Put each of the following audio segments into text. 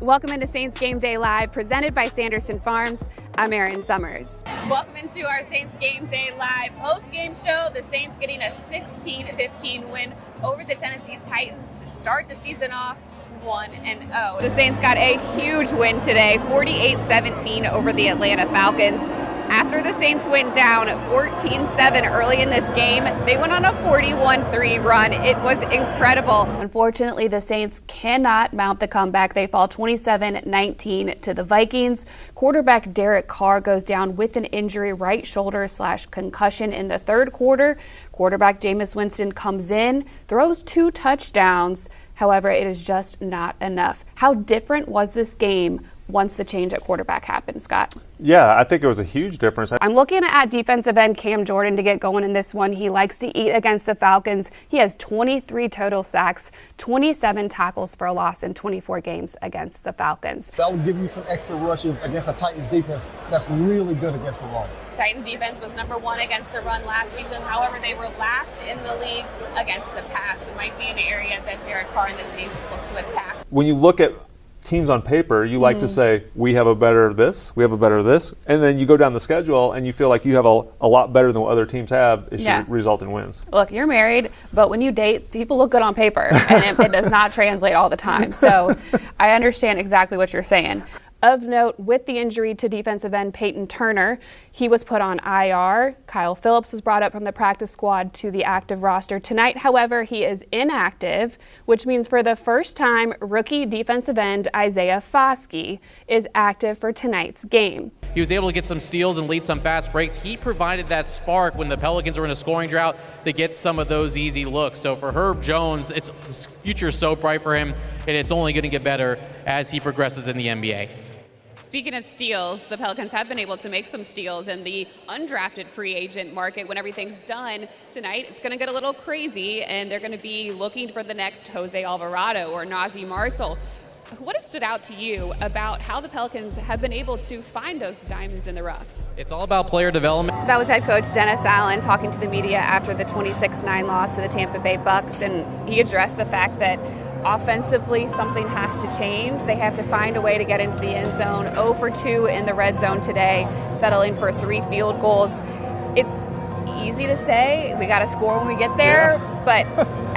Welcome into Saints Game Day Live, presented by Sanderson Farms. I'm Erin Summers. Welcome into our Saints Game Day Live post-game show. The Saints getting a 16-15 win over the Tennessee Titans to start the season off 1-0. The Saints got a huge win today, 48-17 over the Atlanta Falcons. After the Saints went down 14-7 early in this game, they went on a 41-3 run. It was incredible. Unfortunately, the Saints cannot mount the comeback. They fall 27-19 to the Vikings. Quarterback Derek Carr goes down with an injury, right shoulder / concussion in the third quarter. Quarterback Jameis Winston comes in, throws 2 touchdowns. However, it is just not enough. How different was this game once the change at quarterback happened, Scott? Yeah, I think it was a huge difference. I'm looking at defensive end Cam Jordan to get going in this one. He likes to eat against the Falcons. He has 23 total sacks, 27 tackles for a loss in 24 games against the Falcons. That would give you some extra rushes against a Titans defense that's really good against the run. Titans defense was number 1 against the run last season. However, they were last in the league against the pass. It might be an area that Derek Carr and the Saints look to attack. When you look at teams on paper, you like to say, we have a better this, we have a better this, and then you go down the schedule and you feel like you have a lot better than what other teams have. It should result in wins. Look, you're married, but when you date, people look good on paper, and it does not translate all the time. So I understand exactly what you're saying. Of note, with the injury to defensive end Peyton Turner, he was put on IR. Kyle Phillips was brought up from the practice squad to the active roster. Tonight, however, he is inactive, which means for the first time, rookie defensive end Isaiah Foskey is active for tonight's game. He was able to get some steals and lead some fast breaks. He provided that spark when the Pelicans were in a scoring drought to get some of those easy looks. So for Herb Jones, the future is so bright for him, and it's only going to get better as he progresses in the NBA. Speaking of steals, the Pelicans have been able to make some steals in the undrafted free agent market. When everything's done tonight, it's going to get a little crazy, and they're going to be looking for the next Jose Alvarado or Naji Marshall. What has stood out to you about how the Pelicans have been able to find those diamonds in the rough? It's all about player development. That was head coach Dennis Allen talking to the media after the 26-9 loss to the Tampa Bay Bucks, and he addressed the fact that offensively, something has to change. They have to find a way to get into the end zone. 0 for 2 in the red zone today, settling for 3 field goals. It's easy to say, we got to score when we get there, but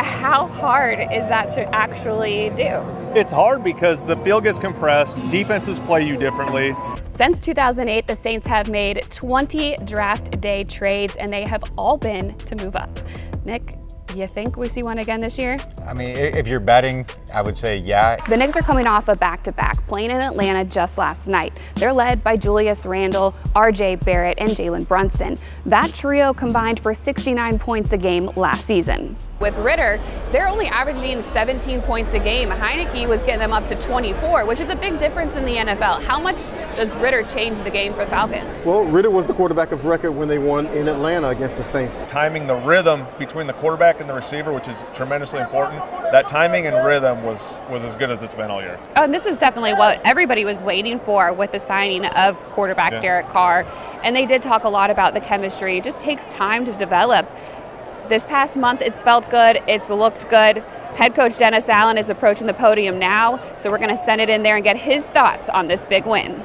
how hard is that to actually do? It's hard because the field gets compressed, defenses play you differently. Since 2008, the Saints have made 20 draft day trades, and they have all been to move up. Nick, you think we see one again this year? I mean, if you're betting, I would say yeah. The Knicks are coming off a back-to-back, playing in Atlanta just last night. They're led by Julius Randle, RJ Barrett, and Jalen Brunson. That trio combined for 69 points a game last season. With Ritter, they're only averaging 17 points a game. Heineke was getting them up to 24, which is a big difference in the NFL. How much does Ritter change the game for the Falcons? Well, Ritter was the quarterback of record when they won in Atlanta against the Saints. Timing the rhythm between the quarterback and the receiver, which is tremendously important. That timing and rhythm was as good as it's been all year. Oh, and this is definitely what everybody was waiting for with the signing of quarterback Derek Carr. And they did talk a lot about the chemistry. It just takes time to develop. This past month, it's felt good. It's looked good. Head coach Dennis Allen is approaching the podium now, so we're going to send it in there and get his thoughts on this big win.